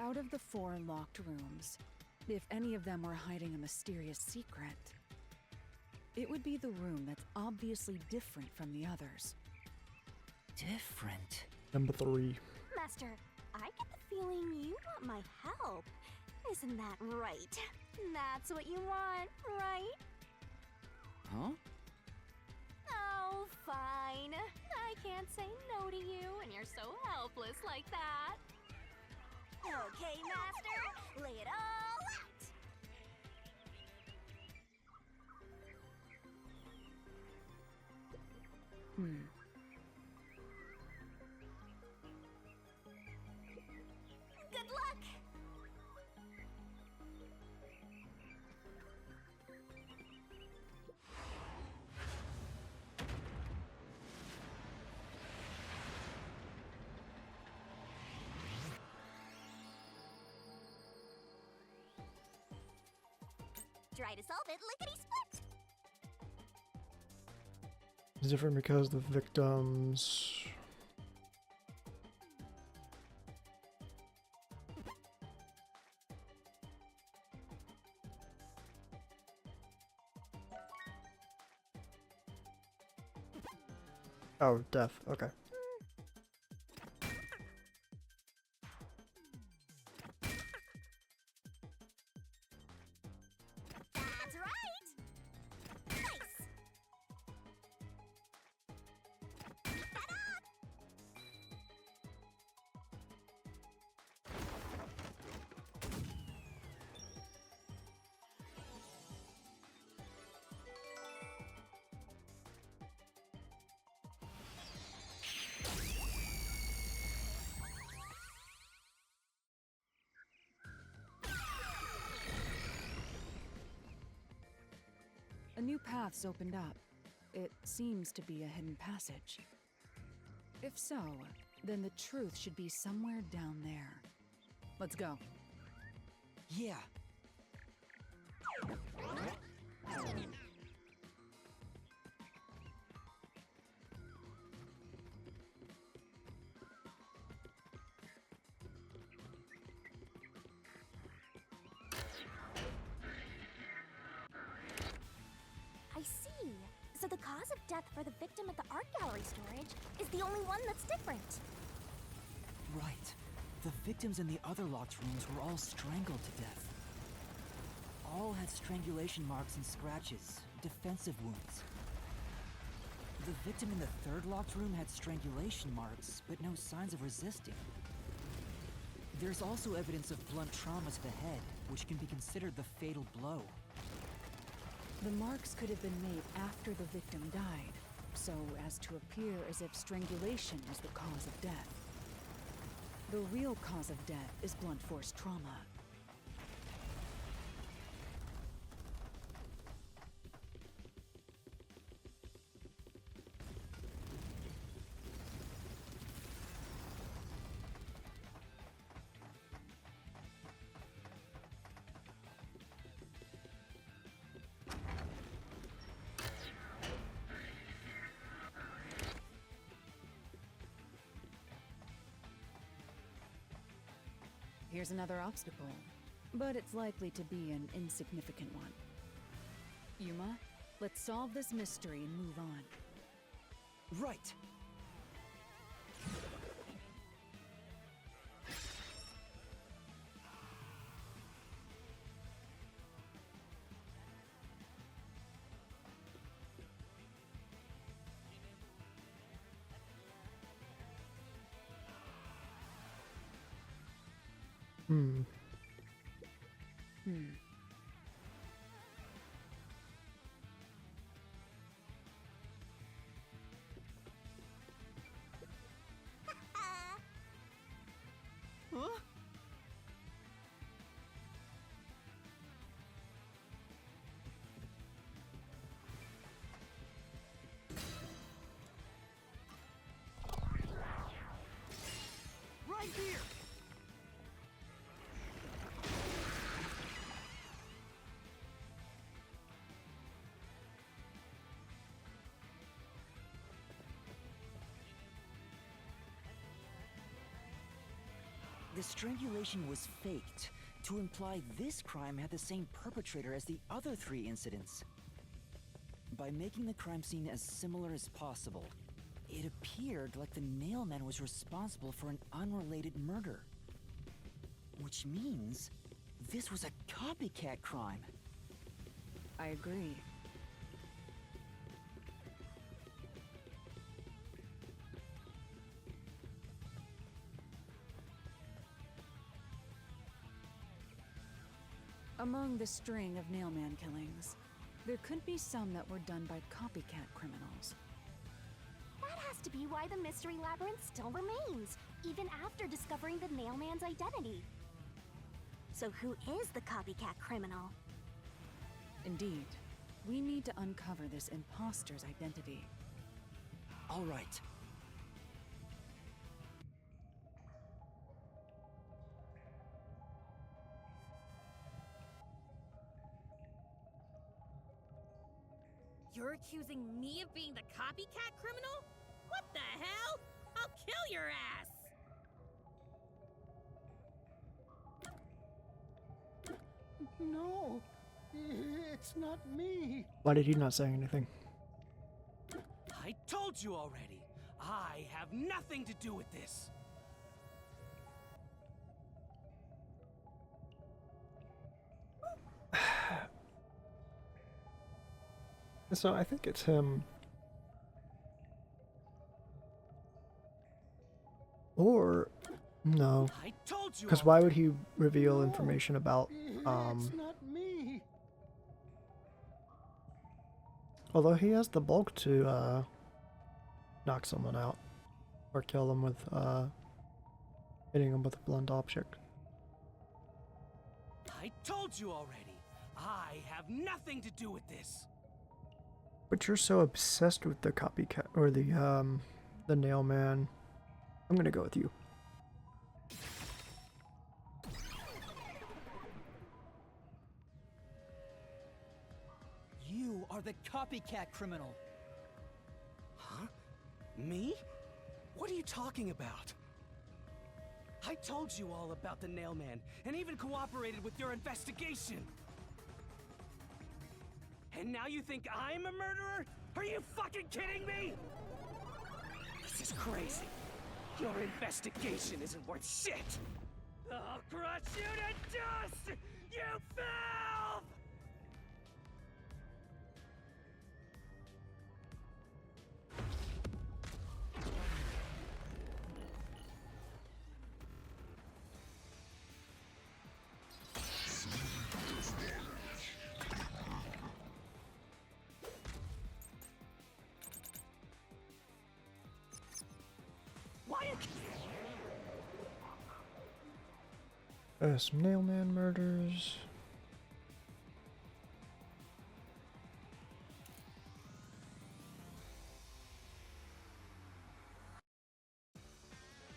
Out of the 4 locked rooms, if any of them were hiding a mysterious secret, it would be the room that's obviously different from the others. Different? Number 3. Master, I get the feeling you want my help. Isn't that right? That's what you want, right? Huh? Oh, fine. I can't say no to you, and you're so helpless like that. Okay, Master, lay it all out! Good luck! Try to solve it lickety-split! It's different because the victims... Oh, death. Okay. That's right! Nice! Keep that up! A new path's opened up. It seems to be a hidden passage. If so, then the truth should be somewhere down there. Let's go. Yeah. I see. So the cause of death for the victim at the art gallery storage is the only one that's different. Right. The victims in the other locked rooms were all strangled to death. All had strangulation marks and scratches, defensive wounds. The victim in the third locked room had strangulation marks, but no signs of resisting. There's also evidence of blunt trauma to the head, which can be considered the fatal blow. The marks could have been made after the victim died, so as to appear as if strangulation was the cause of death. The real cause of death is blunt force trauma. Here's another obstacle, but it's likely to be an insignificant one. Yuma, let's solve this mystery and move on. Right. Hmm. Huh? Right here! The strangulation was faked to imply this crime had the same perpetrator as the other 3 incidents. By making the crime scene as similar as possible, it appeared like the Nailman was responsible for an unrelated murder. Which means this was a copycat crime. I agree. Among the string of Nailman killings, there could be some that were done by copycat criminals. That has to be why the Mystery Labyrinth still remains, even after discovering the Nailman's identity. So who is the copycat criminal? Indeed, we need to uncover this imposter's identity. All right. You're accusing me of being the copycat criminal? What the hell? I'll kill your ass! No, it's not me. Why did he not say anything? I told you already. I have nothing to do with this. So I think it's him. Or no, I told you. because why would he reveal information about It's not me. although he has the bulk to knock someone out or kill them with hitting them with a blunt object. I told you already. I have nothing to do with this. But you're so obsessed with the copycat or the Nailman. I'm gonna go with you. You are the copycat criminal. Huh? Me? What are you talking about? I told you all about the Nailman, and even cooperated with your investigation. And now you think I'm a murderer? Are you fucking kidding me? This is crazy. Your investigation isn't worth shit. I'll crush you to dust, you filth! Some Nailman murders.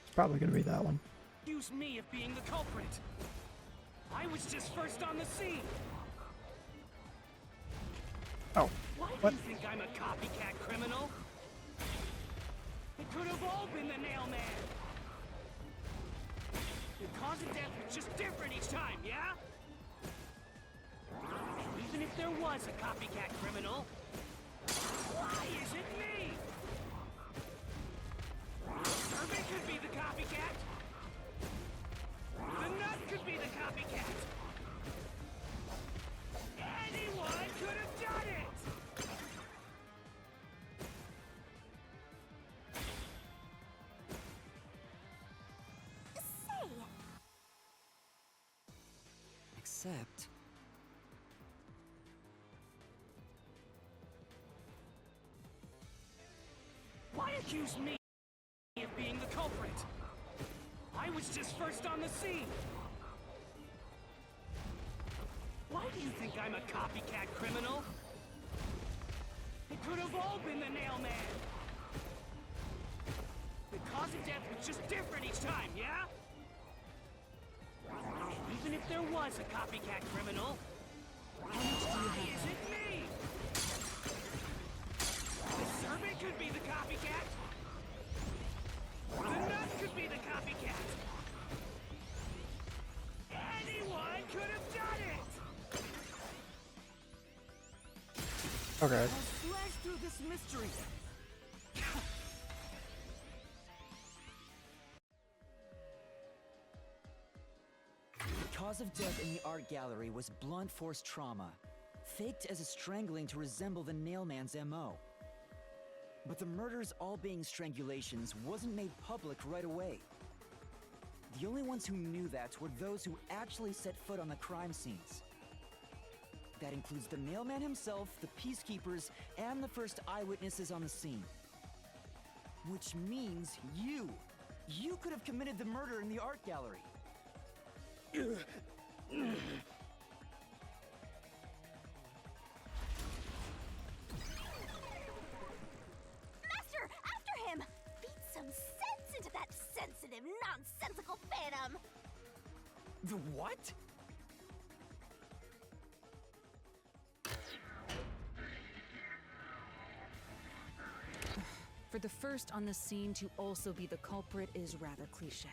It's probably gonna be that one. Accuse me of being the culprit. I was just first on the scene. Oh, Why what? do you think I'm a copycat criminal? It could have all been the Nailman. The cause of death was just different each time, yeah? Even if there was a copycat criminal, why is it me? Servant could be the copycat. The nut could be the copycat. Anyone could have done it! Say, Except... Why accuse me of being the culprit? I was just first on the scene. Why do you think I'm a copycat criminal? It could have all been the Nailman. The cause of death was just different each time, yeah? Even if there was a copycat criminal, why is it me? The servant could be the copycat. The nut could be the copycat. Okay. I'll slash through this mystery. The cause of death in the art gallery was blunt force trauma, faked as a strangling to resemble the Nailman's MO. But the murders all being strangulations wasn't made public right away. The only ones who knew that were those who actually set foot on the crime scenes. That includes the Nailman himself, the Peacekeepers, and the first eyewitnesses on the scene. Which means you! You could have committed the murder in the art gallery. Master, after him! Beat some sense into that sensitive, nonsensical phantom! The what? For the first on the scene to also be the culprit is rather cliche.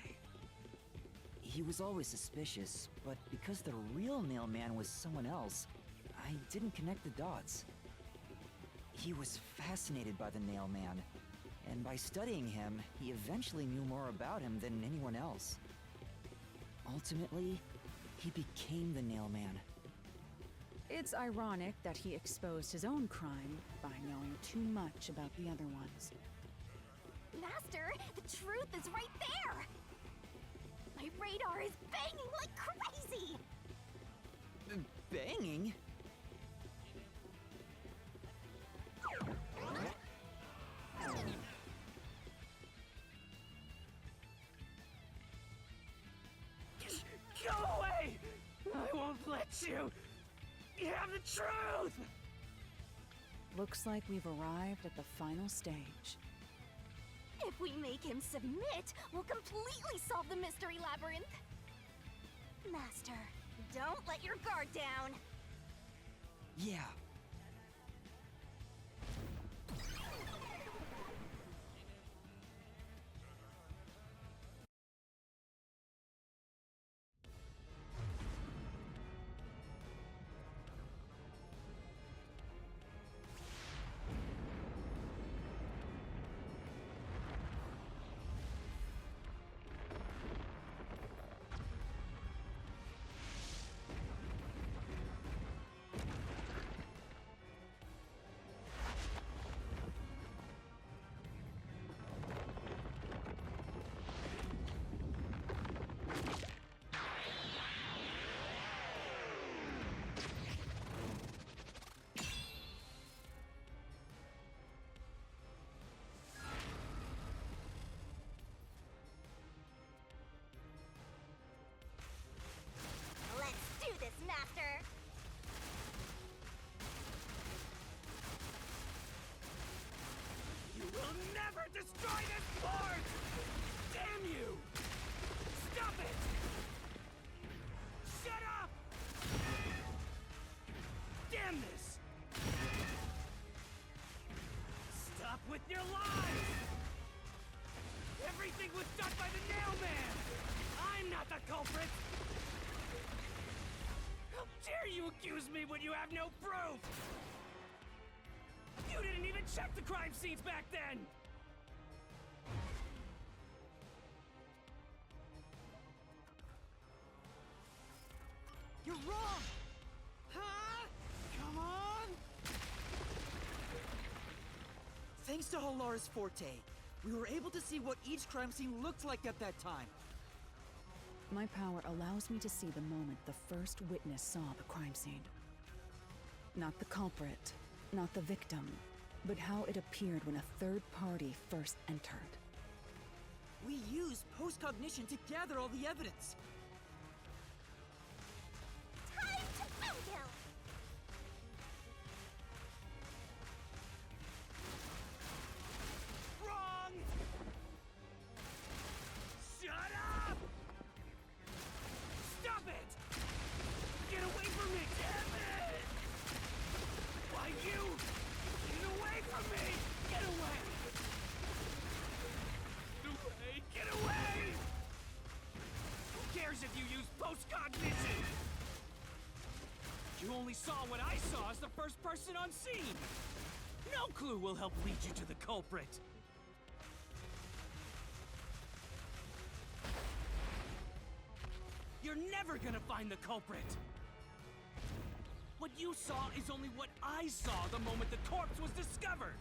He was always suspicious, but because the real Nailman was someone else, I didn't connect the dots. He was fascinated by the Nailman, and by studying him, he eventually knew more about him than anyone else. Ultimately, he became the Nailman. It's ironic that he exposed his own crime by knowing too much about the other ones. Master, the truth is right there! My radar is banging like crazy! Banging? Go away! I won't let you! You have the truth! Looks like we've arrived at the final stage. If we make him submit, we'll completely solve the mystery labyrinth. Master, don't let your guard down. Yeah. Let's do this, Master! You will never destroy this port! Damn you! Stop it! Shut up! Damn this! Stop with your lies! Everything was done by the Nailman! I'm not the culprit! How dare you accuse me when you have no proof? You didn't even check the crime scenes back then! You're wrong! Huh? Come on! Thanks to Halara's forte, we were able to see what each crime scene looked like at that time. My power allows me to see the moment the first witness saw the crime scene. Not the culprit, not the victim, but how it appeared when a third party first entered. We used post-cognition to gather all the evidence. Time to Bowgill! Wrong! Shut up! Stop it! Get away from me! Damn it! Why you? Get away from me! Get away! Get away! Get away! Who cares who only saw what I saw as the first person on scene! No clue will help lead you to the culprit! You're never gonna find the culprit! What you saw is only what I saw the moment the corpse was discovered!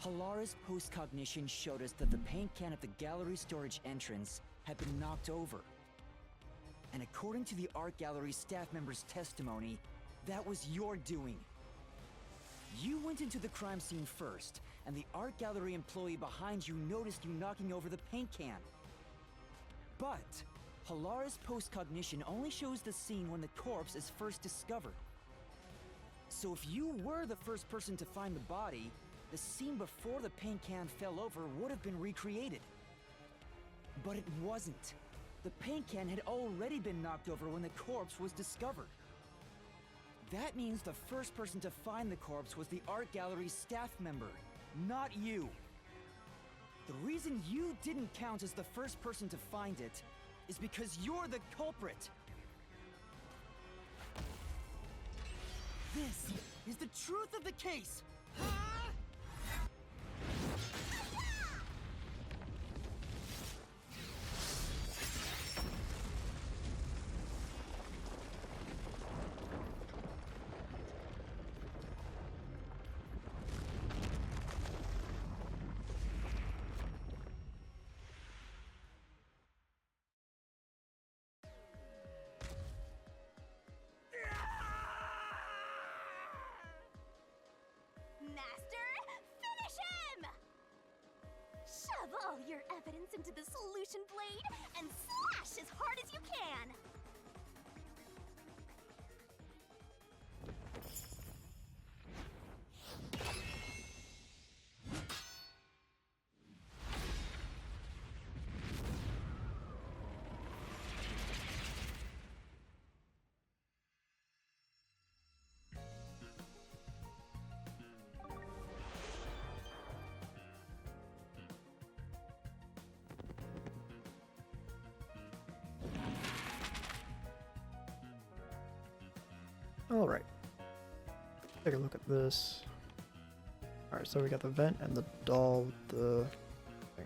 Halara's post-cognition showed us that the paint can at the gallery storage entrance had been knocked over. And according to the art gallery staff member's testimony, that was your doing. You went into the crime scene first, and the art gallery employee behind you noticed you knocking over the paint can. But Halara's post-cognition only shows the scene when the corpse is first discovered. So if you were the first person to find the body, the scene before the paint can fell over would have been recreated. But it wasn't. The paint can had already been knocked over when the corpse was discovered. That means the first person to find the corpse was the art gallery's staff member, not you. The reason you didn't count as the first person to find it is because you're the culprit. This is the truth of the case! Master, finish him! Shove all your evidence into the solution blade and slash as hard as you can! Alright. Take a look at this. Alright, so we got the vent and the doll with the thing.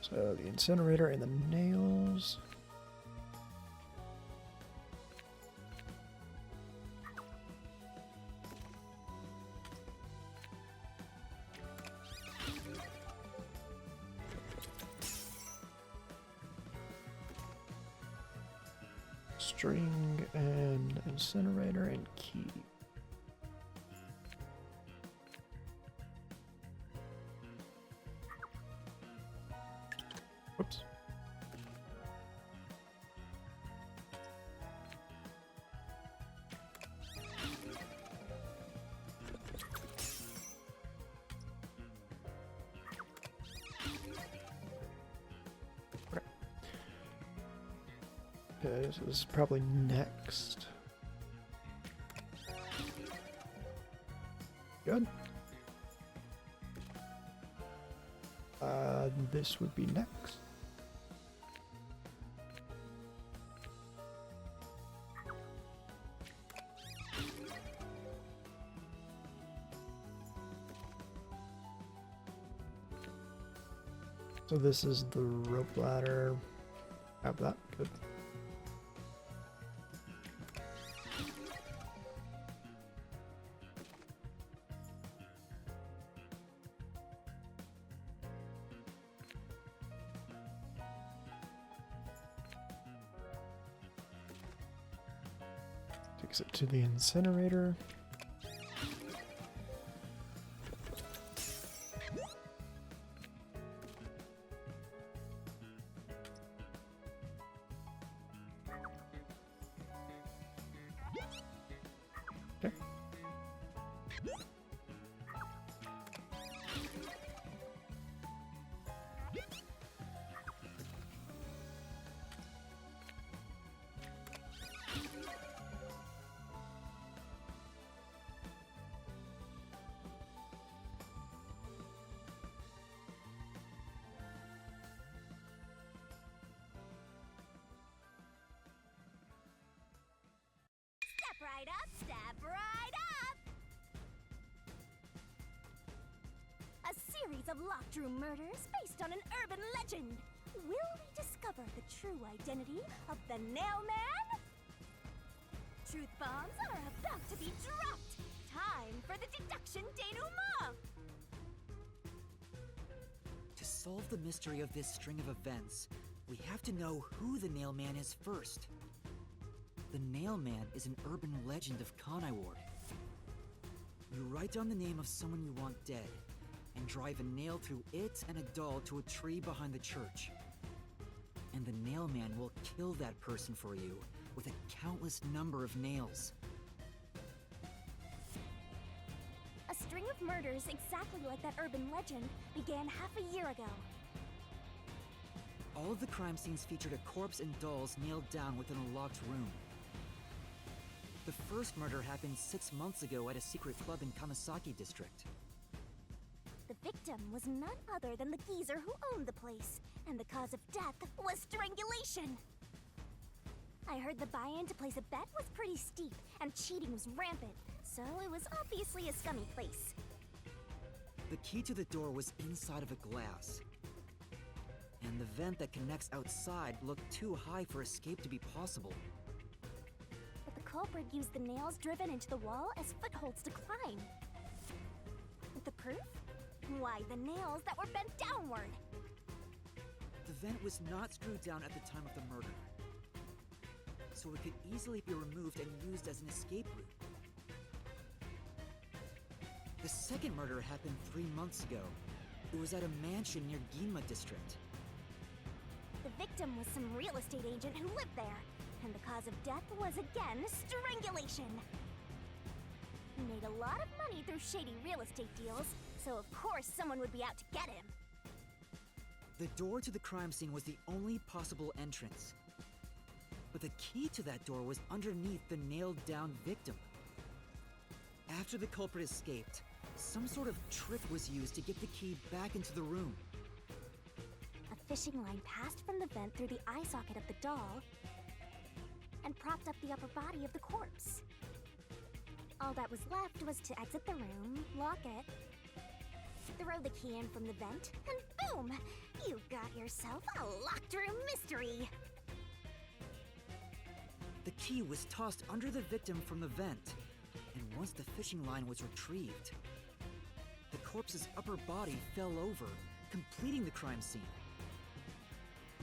So the incinerator and the nails. String and incinerator and key. Whoops. Okay, so this is probably next. Good. This would be next. So this is the rope ladder. Have that. Good. Takes it to the incinerator. up, step right up! A series of locked room murders based on an urban legend. Will we discover the true identity of the Nailman? Truth bombs are about to be dropped! Time for the deduction denouement! To solve the mystery of this string of events, we have to know who the Nailman is first. The Nailman is an urban legend of Conai Ward. You write down the name of someone you want dead, and drive a nail through it and a doll to a tree behind the church. And the Nailman will kill that person for you with a countless number of nails. A string of murders exactly like that urban legend began half a year ago. All of the crime scenes featured a corpse and dolls nailed down within a locked room. The first murder happened 6 months ago at a secret club in Kamasaki District. The victim was none other than the geezer who owned the place, and the cause of death was strangulation. I heard the buy-in to place a bet was pretty steep, and cheating was rampant, so it was obviously a scummy place. The key to the door was inside of a glass. And the vent that connects outside looked too high for escape to be possible. But the culprit used the nails driven into the wall as footholds to climb. The proof? Why, the nails that were bent downward. The vent was not screwed down at the time of the murder, so it could easily be removed and used as an escape route. The second murder happened 3 months ago. It was at a mansion near Ginma District. The victim was some real estate agent who lived there, and the cause of death was again strangulation. He made a lot of money through shady real estate deals, so of course someone would be out to get him. The door to the crime scene was the only possible entrance. But the key to that door was underneath the nailed-down victim. After the culprit escaped, some sort of trick was used to get the key back into the room. A fishing line passed from the vent through the eye socket of the doll and propped up the upper body of the corpse. All that was left was to exit the room, lock it, throw the key in from the vent, and boom! You got yourself a locked room mystery! The key was tossed under the victim from the vent, and once the fishing line was retrieved, the corpse's upper body fell over, completing the crime scene.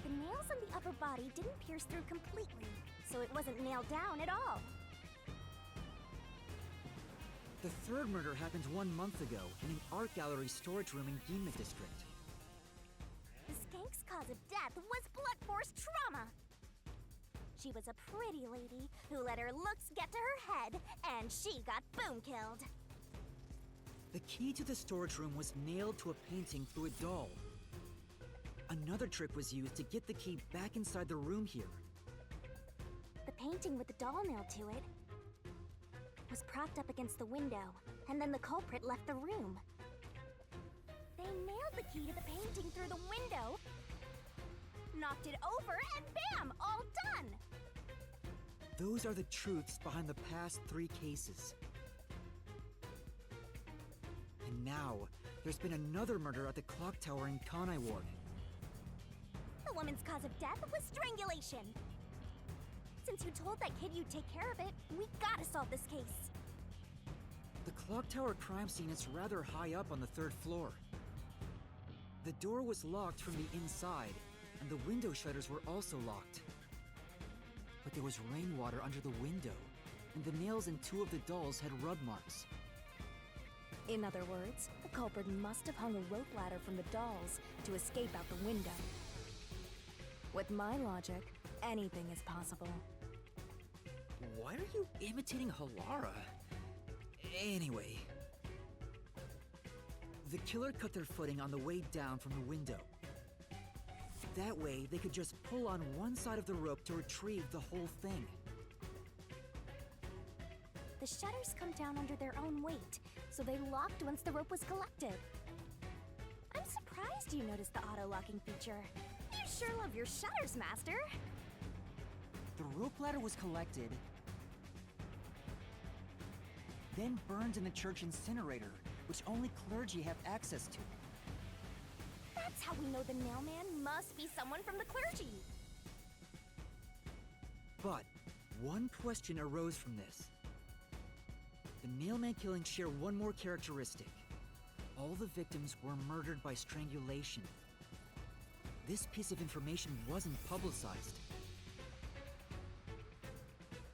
The nails on the upper body didn't pierce through completely, so it wasn't nailed down at all. The third murder happened 1 month ago in an art gallery storage room in Ginma District. The skank's cause of death was blunt force trauma. She was a pretty lady who let her looks get to her head, and she got boom killed. The key to the storage room was nailed to a painting through a doll. Another trick was used to get the key back inside the room here. The painting with the doll nailed to it was propped up against the window, and then the culprit left the room. They nailed the key to the painting through the window, knocked it over, and bam! All done! Those are the truths behind the past 3 cases. And now, there's been another murder at the clock tower in Conai Ward. The woman's cause of death was strangulation. Since you told that kid you'd take care of it, we gotta solve this case. The clock tower crime scene is rather high up on the 3rd floor. The door was locked from the inside, and the window shutters were also locked. But there was rainwater under the window, and the nails in 2 of the dolls had rub marks. In other words, the culprit must have hung a rope ladder from the dolls to escape out the window. With my logic, anything is possible. Why are you imitating Halara? Anyway. The killer cut their footing on the way down from the window. That way, they could just pull on one side of the rope to retrieve the whole thing. The shutters come down under their own weight, so they locked once the rope was collected. I'm surprised you noticed the auto-locking feature. You sure love your shutters, Master. The rope ladder was collected, then burned in the church incinerator, which only clergy have access to. That's how we know the Nailman must be someone from the clergy. But one question arose from this. The Nailman killings share one more characteristic. All the victims were murdered by strangulation. This piece of information wasn't publicized.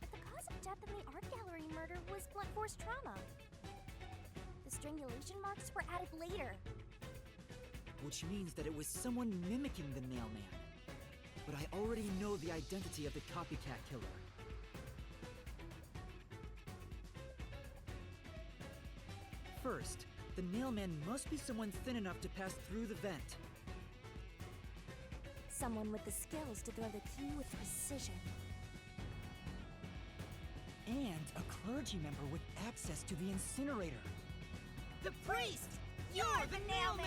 But the cause of death in the art gallery murder was blunt force trauma. The strangulation marks were added later. Which means that it was someone mimicking the Nailman. But I already know the identity of the copycat killer. First, the Nailman must be someone thin enough to pass through the vent. Someone with the skills to throw the key with precision. And a clergy member with access to the incinerator. The priest! You're the Nailman!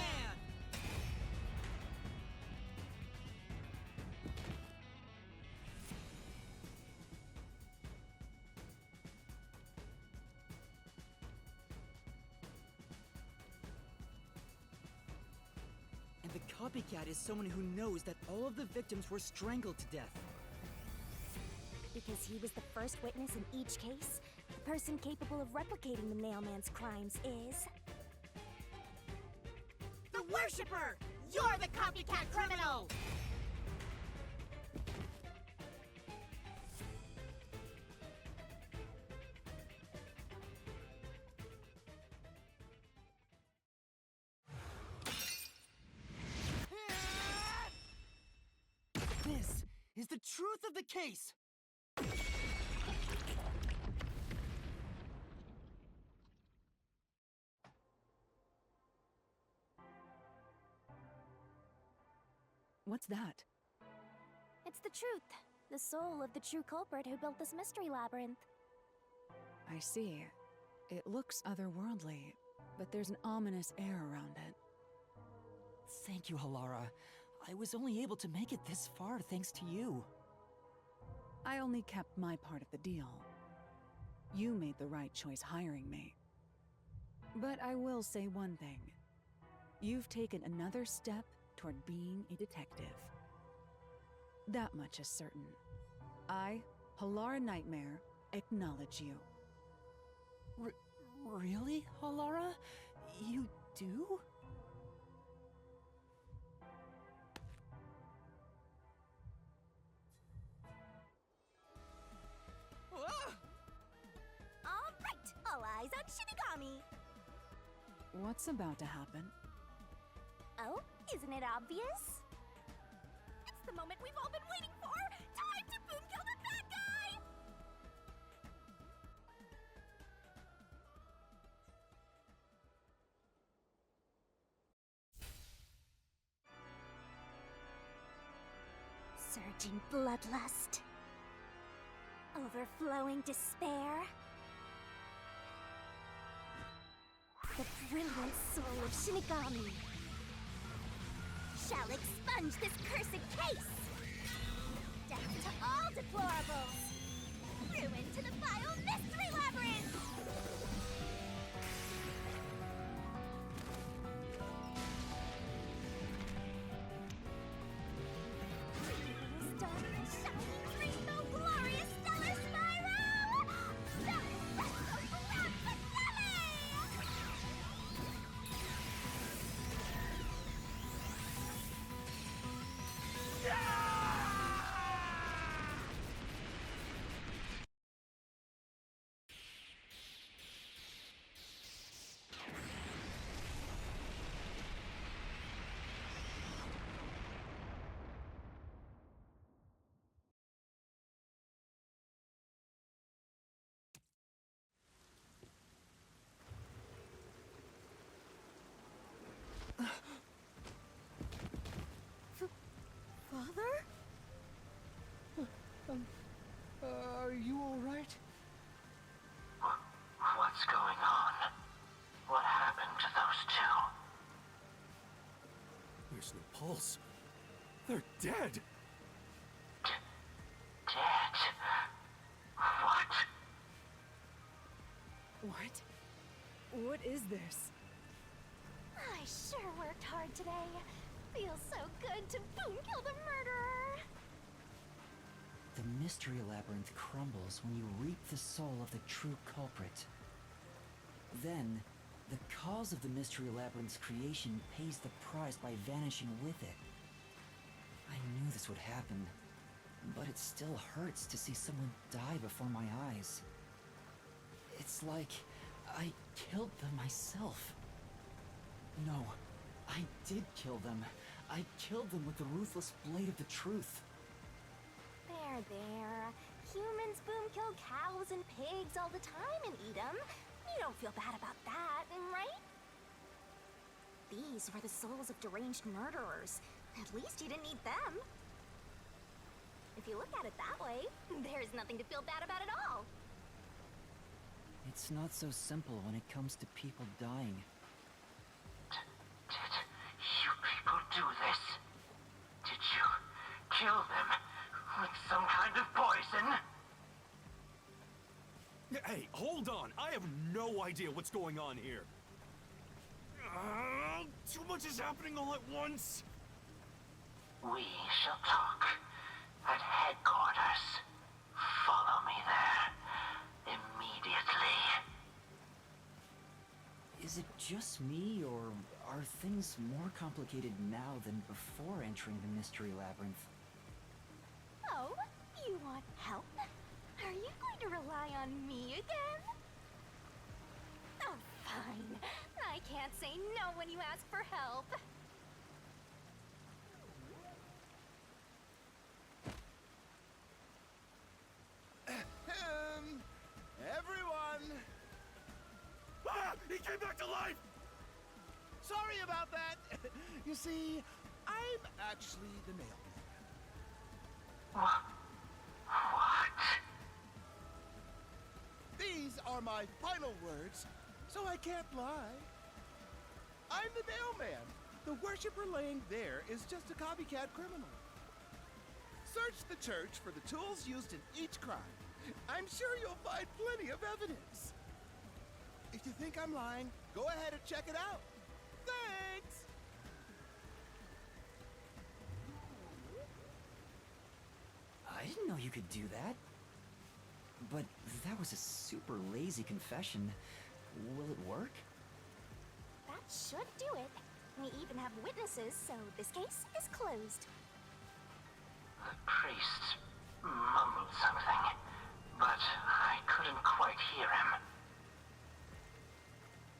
And the copycat is someone who knows that all of the victims were strangled to death. Because he was the first witness in each case, the person capable of replicating the Nailman's crimes is... The Worshipper! You're the copycat criminal! This is the truth of the case! What's that? It's the truth. The soul of the true culprit who built this mystery labyrinth. I see. It looks otherworldly, but there's an ominous air around it. Thank you, Halara. I was only able to make it this far thanks to you. I only kept my part of the deal. You made the right choice hiring me. But I will say one thing. You've taken another step toward being a detective. That much is certain. I, Halara Nightmare, acknowledge you. Really, Halara? You do? All right, all eyes on Shinigami. What's about to happen? Oh, isn't it obvious? It's the moment we've all been waiting for! Time to boom kill the bad guy! Surging bloodlust. Overflowing despair. The brilliant soul of Shinigami shall expunge this cursed case! Death to all deplorables! Ruin to the vile mystery labyrinth! Star shining rainbow glorious stellar spiral! Grand finale! Father? Are you all right? What's going on? What happened to those two? There's no pulse. They're dead. Dead? What? What is this? I sure worked hard today. Feels so good to boom kill the murderer. The Mystery Labyrinth crumbles when you reap the soul of the true culprit. Then, the cause of the Mystery Labyrinth's creation pays the price by vanishing with it. I knew this would happen, but it still hurts to see someone die before my eyes. It's like I killed them myself. No, I did kill them. I killed them with the ruthless blade of the truth. There. Humans boom kill cows and pigs all the time and eat them. You don't feel bad about that, right? These were the souls of deranged murderers. At least you didn't eat them. If you look at it that way, there's nothing to feel bad about at all. It's not so simple when it comes to people dying. Did you people do this? Did you kill them with some kind of poison? Hey, hold on! I have no idea what's going on here. Too much is happening all at once. We shall talk at headquarters. Follow me there immediately. Is it just me, or are things more complicated now than before entering the Mystery Labyrinth? Oh, you want help? Are you going to rely on me again? Oh, fine. I can't say no when you ask for help. Everyone! Ah! He came back to life! Sorry about that! You see, I'm actually the mailman. What? These are my final words, so I can't lie. I'm the mailman. The worshiper laying there is just a copycat criminal. Search the church for the tools used in each crime. I'm sure you'll find plenty of evidence. If you think I'm lying, go ahead and check it out. Thanks! I didn't know you could do that. But that was a super lazy confession. Will it work? That should do it. We even have witnesses, so this case is closed. The priest mumbled something, but I couldn't quite hear him.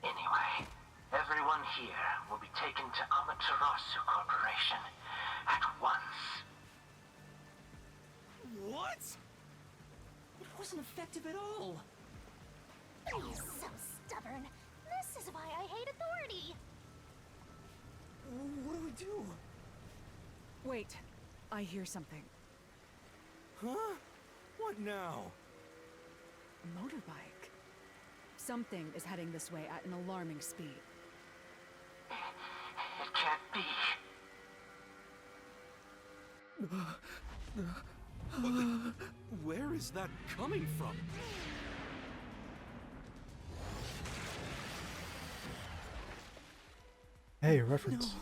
Anyway, everyone here will be taken to Amaterasu Corporation at once. What? It wasn't effective at all. You're so stubborn. This is why I hate authority. What do we do? Wait, I hear something. Huh? What now? A motorbike. Something is heading this way at an alarming speed. It can't be. Where is that coming from? Hey, reference.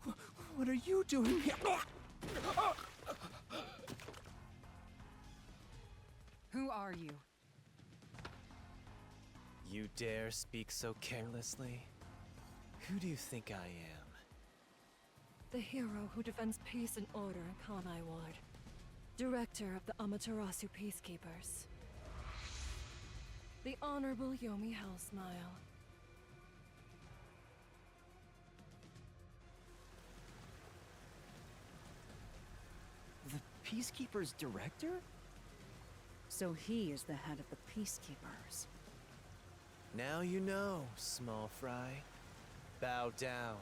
No. What are you doing here? Who are you? You dare speak so carelessly? Who do you think I am? The hero who defends peace and order in Kanai Ward. Director of the Amaterasu Peacekeepers. The Honorable Yomi Hellsmile. The Peacekeeper's director? So he is the head of the Peacekeepers. Now you know, small fry. Bow down.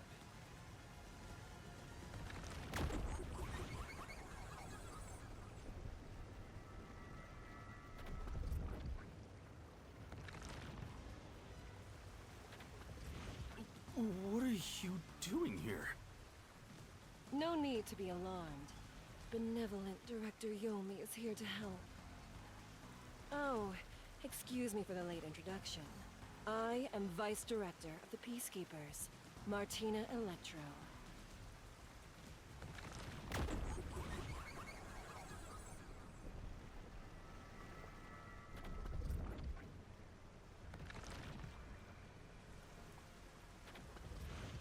What are you doing here? No need to be alarmed. Benevolent Director Yomi is here to help. Oh, excuse me for the late introduction. I am Vice Director of the Peacekeepers, Martina Electro.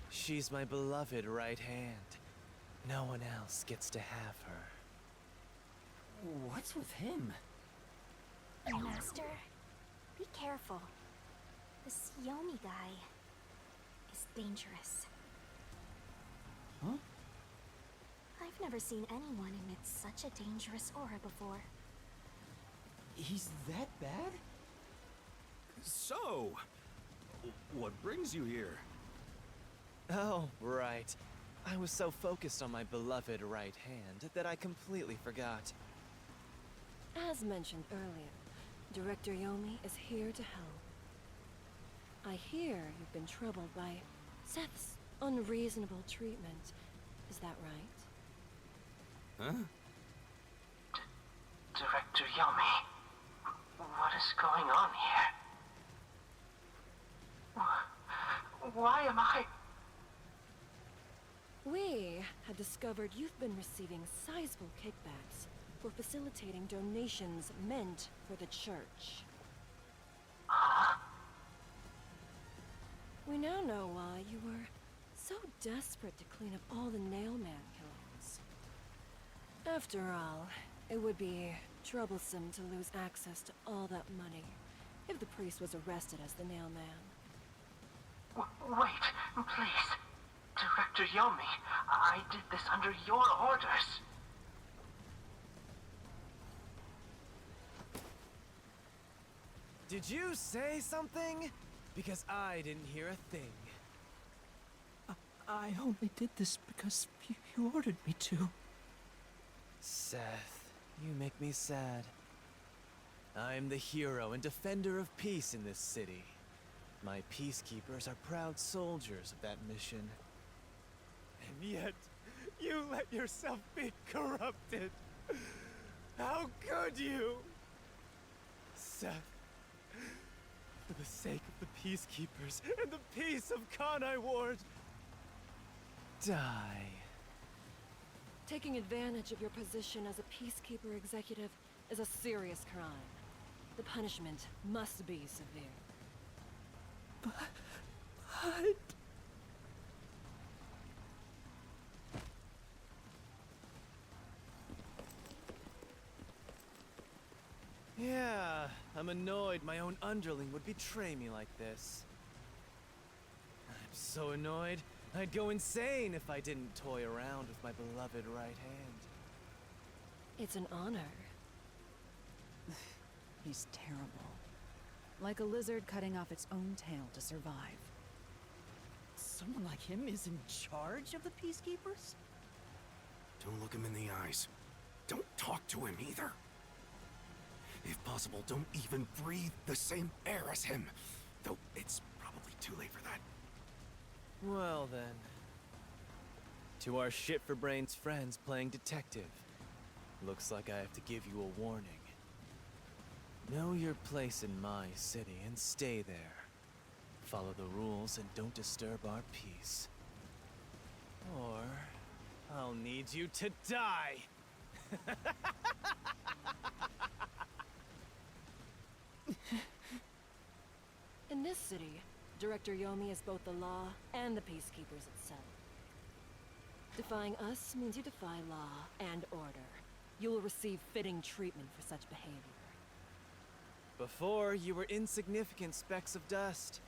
She's my beloved right hand. No one else gets to have her. What's with him? Master, be careful. This Yomi guy is dangerous. Huh? I've never seen anyone emit such a dangerous aura before. He's that bad? So, what brings you here? Oh, right. I was so focused on my beloved right hand that I completely forgot. As mentioned earlier, Director Yomi is here to help. I hear you've been troubled by Seth's unreasonable treatment. Is that right? Huh? Director Yomi, what is going on here? Why am I... We had discovered you've been receiving sizable kickbacks for facilitating donations meant for the church. We now know why you were so desperate to clean up all the Nailman killings. After all, it would be troublesome to lose access to all that money if the priest was arrested as the Nailman. Wait, please. Director Yomi, I did this under your orders. Did you say something? Because I didn't hear a thing. I only did this because you ordered me to. Seth, you make me sad. I'm the hero and defender of peace in this city. My peacekeepers are proud soldiers of that mission. And yet, you let yourself be corrupted. How could you? Seth, for the sake of the peacekeepers and the peace of Kanai Ward, die. Taking advantage of your position as a peacekeeper executive is a serious crime. The punishment must be severe. But... Yeah, I'm annoyed my own underling would betray me like this. I'm so annoyed, I'd go insane if I didn't toy around with my beloved right hand. It's an honor. He's terrible. Like a lizard cutting off its own tail to survive. Someone like him is in charge of the Peacekeepers? Don't look him in the eyes. Don't talk to him either. If possible, don't even breathe the same air as him. Though it's probably too late for that. Well then. To our shit-for-brains friends playing detective. Looks like I have to give you a warning. Know your place in my city and stay there. Follow the rules and don't disturb our peace. Or I'll need you to die! In this city, Director Yomi is both the law and the Peacekeepers itself. Defying us means you defy law and order. You will receive fitting treatment for such behavior. Before, you were insignificant specks of dust.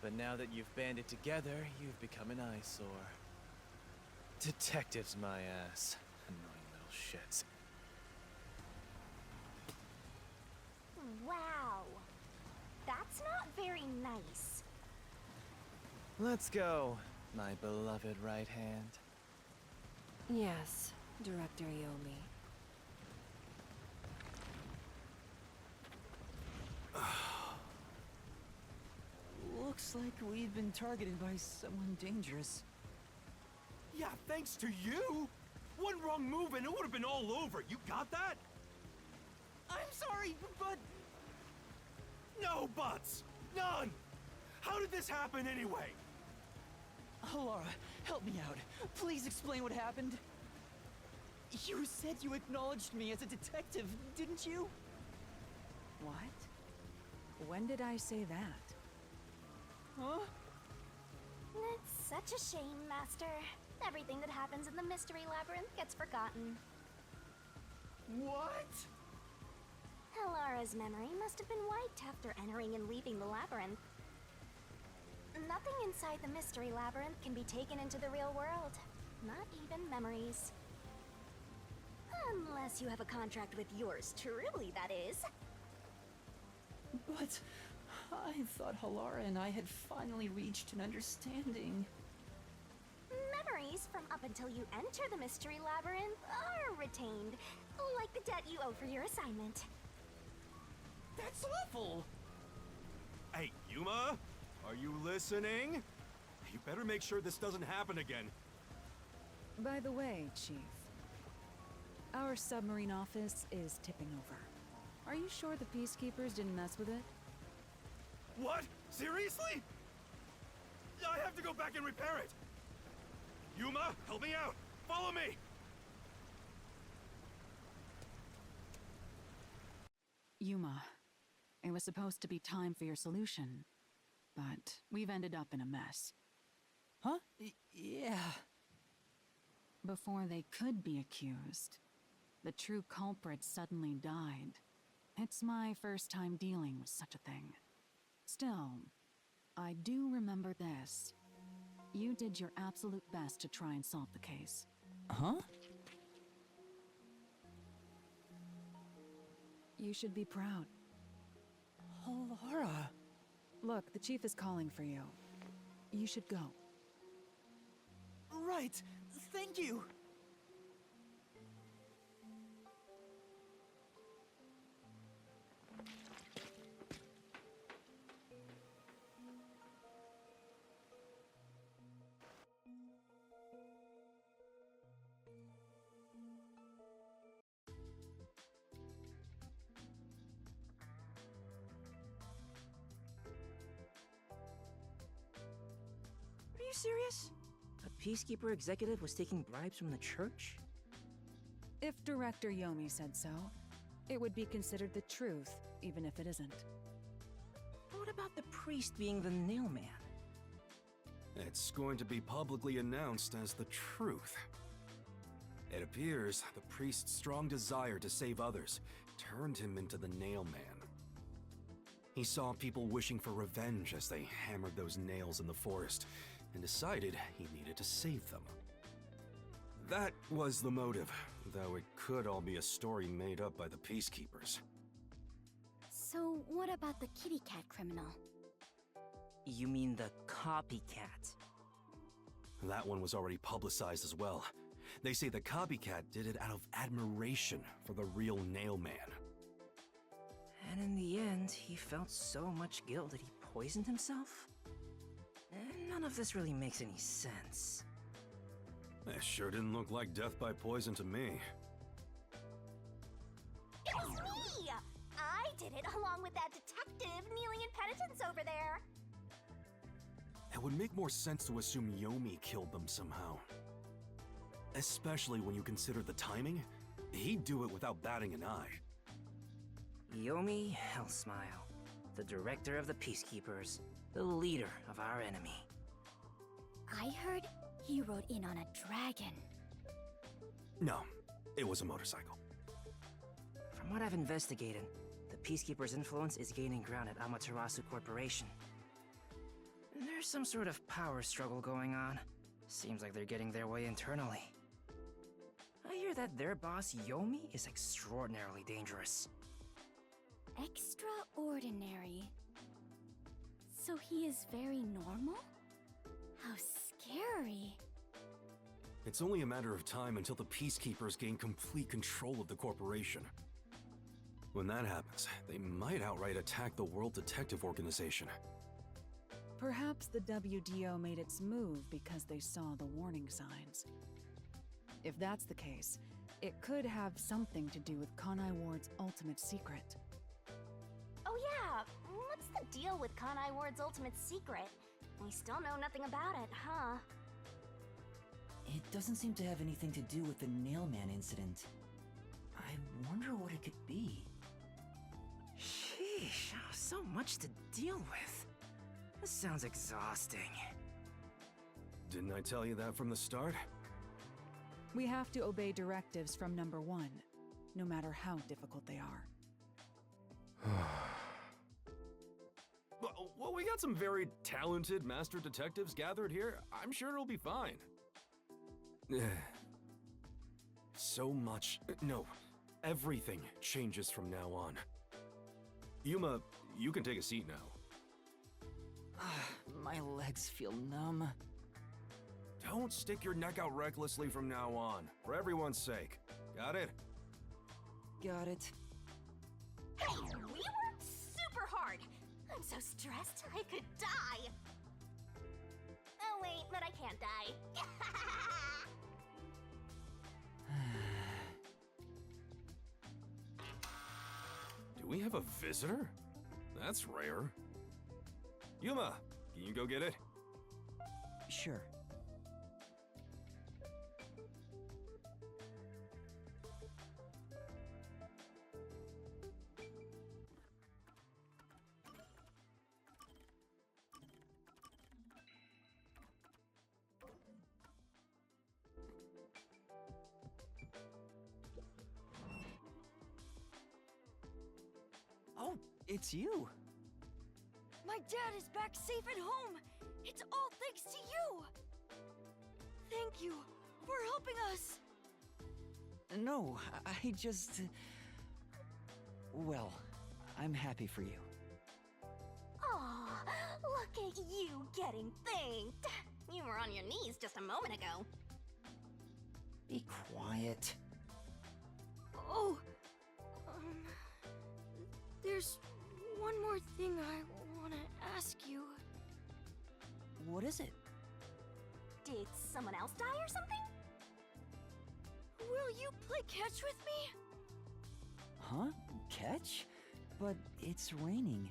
But now that you've banded together, you've become an eyesore. Detectives, my ass. Annoying little shits. Wow. That's not very nice. Let's go, my beloved right hand. Yes, Director Yomi. Looks like we've been targeted by someone dangerous. Yeah, thanks to you! One wrong move and it would have been all over. You got that? I'm sorry, but... No buts! None! How did this happen anyway? Laura, help me out. Please explain what happened. You said you acknowledged me as a detective, didn't you? What? When did I say that? Huh? It's such a shame, Master. Everything that happens in the Mystery Labyrinth gets forgotten. What? Halara's memory must have been wiped after entering and leaving the labyrinth. Nothing inside the Mystery Labyrinth can be taken into the real world. Not even memories. Unless you have a contract with yours truly, that is. But I thought Halara and I had finally reached an understanding. Memories from up until you enter the Mystery Labyrinth are retained, like the debt you owe for your assignment. That's awful! Hey, Yuma? Are you listening? You better make sure this doesn't happen again. By the way, Chief, our submarine office is tipping over. Are you sure the Peacekeepers didn't mess with it? What? Seriously? I have to go back and repair it. Yuma, help me out. Follow me. Yuma, it was supposed to be time for your solution, but we've ended up in a mess. Huh? Yeah. Before they could be accused, the true culprit suddenly died. It's my first time dealing with such a thing. Still, I do remember this. You did your absolute best to try and solve the case. Huh? You should be proud. Halara. Look, the chief is calling for you. You should go. Right. Thank you. Are you serious? A Peacekeeper executive was taking bribes from the church? If Director Yomi said so, it would be considered the truth, even if it isn't. What about the priest being the nailman? It's going to be publicly announced as the truth. It appears the priest's strong desire to save others turned him into the Nailman. He saw people wishing for revenge as they hammered those nails in the forest, and decided he needed to save them. That was the motive, though it could all be a story made up by the Peacekeepers. So, what about the kitty cat criminal? You mean the copycat? That one was already publicized as well. They say the copycat did it out of admiration for the real Nailman. And in the end, he felt so much guilt that he poisoned himself? None of this really makes any sense. It sure didn't look like death by poison to me. It was me! I did it along with that detective kneeling in penitence over there. It would make more sense to assume Yomi killed them somehow. Especially when you consider the timing. He'd do it without batting an eye. Yomi Hellsmile, the director of the Peacekeepers, the leader of our enemy. I heard he rode in on a dragon. No, it was a motorcycle. From what I've investigated, the Peacekeepers' influence is gaining ground at Amaterasu Corporation. There's some sort of power struggle going on. Seems like they're getting their way internally. I hear that their boss, Yomi, is extraordinarily dangerous. Extraordinary. So he is very normal? How scary. It's only a matter of time until the Peacekeepers gain complete control of the corporation. When that happens, they might outright attack the World Detective Organization. Perhaps the WDO made its move because they saw the warning signs. If that's the case, it could have something to do with Kanai Ward's ultimate secret. Oh yeah, what's the deal with Kanai Ward's ultimate secret. We still know nothing about it, huh? It doesn't seem to have anything to do with the Nailman incident. I wonder what it could be. Sheesh, so much to deal with. This sounds exhausting. Didn't I tell you that from the start? We have to obey directives from number 1, no matter how difficult they are. Well, we got some very talented master detectives gathered here. I'm sure it'll be fine. So much. No, everything changes from now on. Yuma, you can take a seat now. My legs feel numb. Don't stick your neck out recklessly from now on, for everyone's sake. Got it? Got it. Hey, we worked super hard! I'm so stressed I could die! Oh wait, but I can't die. Do we have a visitor? That's rare. Yuma, can you go get it? Sure. Oh, it's you. My dad is back safe at home! It's all thanks to you! Thank you for helping us! No, I just... Well, I'm happy for you. Aw, look at you getting thanked! You were on your knees just a moment ago. Be quiet. Oh, there's one more thing I want to ask you. What is it? Did someone else die or something? Will you play catch with me? Huh? Catch? But it's raining.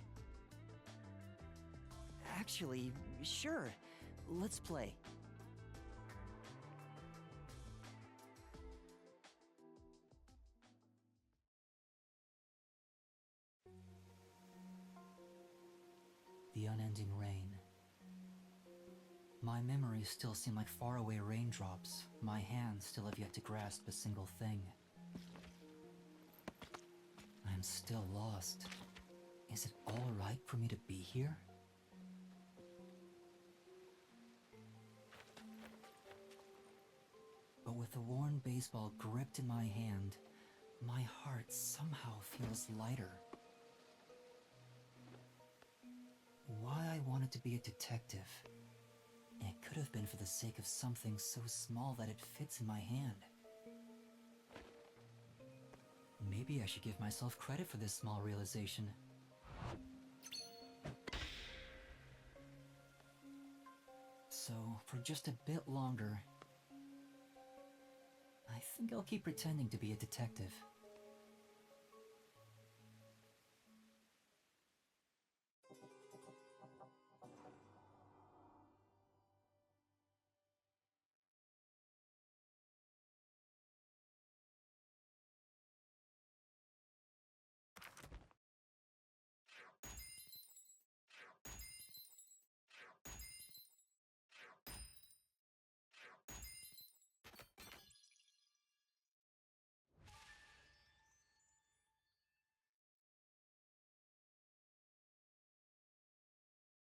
Actually, sure. Let's play. The unending rain. My memories still seem like faraway raindrops. My hands still have yet to grasp a single thing. I'm still lost. Is it all right for me to be here? But with the worn baseball gripped in my hand, my heart somehow feels lighter. Why I wanted to be a detective. It could have been for the sake of something so small that it fits in my hand. Maybe I should give myself credit for this small realization. So, for just a bit longer, I think I'll keep pretending to be a detective.